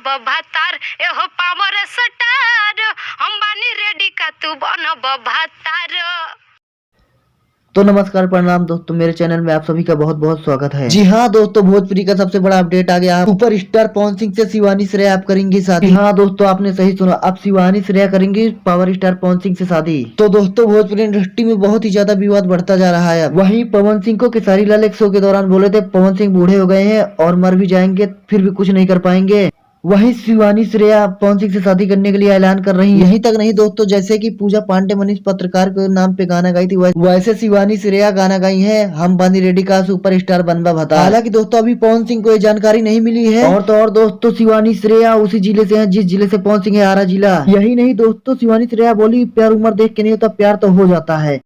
भातार एहो power star हम बानी रेडी का तू बनब भातार। तो नमस्कार प्रणाम दोस्तों, मेरे चैनल में आप सभी का बहुत बहुत स्वागत है। जी हाँ दोस्तों, भोजपुरी का सबसे बड़ा अपडेट आ गया। सुपर स्टार पवन सिंह से शिवानी श्रेया आप करेंगी शादी। हाँ दोस्तों, आपने सही सुना, अब शिवानी श्रेया करेंगी पावर स्टार पवन सिंह से शादी। तो दोस्तों, भोजपुरी इंडस्ट्री में बहुत ही ज्यादा विवाद बढ़ता जा रहा है। वहीं पवन सिंह को खेसारी लाल एक शो के दौरान बोले थे पवन सिंह बूढ़े हो गए हैं और मर भी जाएंगे फिर भी कुछ नहीं कर पाएंगे। वहीं शिवानी श्रेया पवन सिंह से शादी करने के लिए ऐलान कर रही है। यहीं तक नहीं दोस्तों, जैसे कि पूजा पांडे मनीष पत्रकार के नाम पे गाना गाई थी, वैसे शिवानी श्रेया गाना गाई है हम बानी रेडी का सुपर स्टार बनबा भता। हालांकि दोस्तों अभी पवन सिंह को ये जानकारी नहीं मिली है। और तो और दोस्तों, शिवानी श्रेया उसी जिले से है जिस जिले से पवन सिंह है, आरा जिला। यही नहीं दोस्तों, शिवानी श्रेया बोली प्यार उम्र देख के नहीं होता, प्यार तो हो जाता है।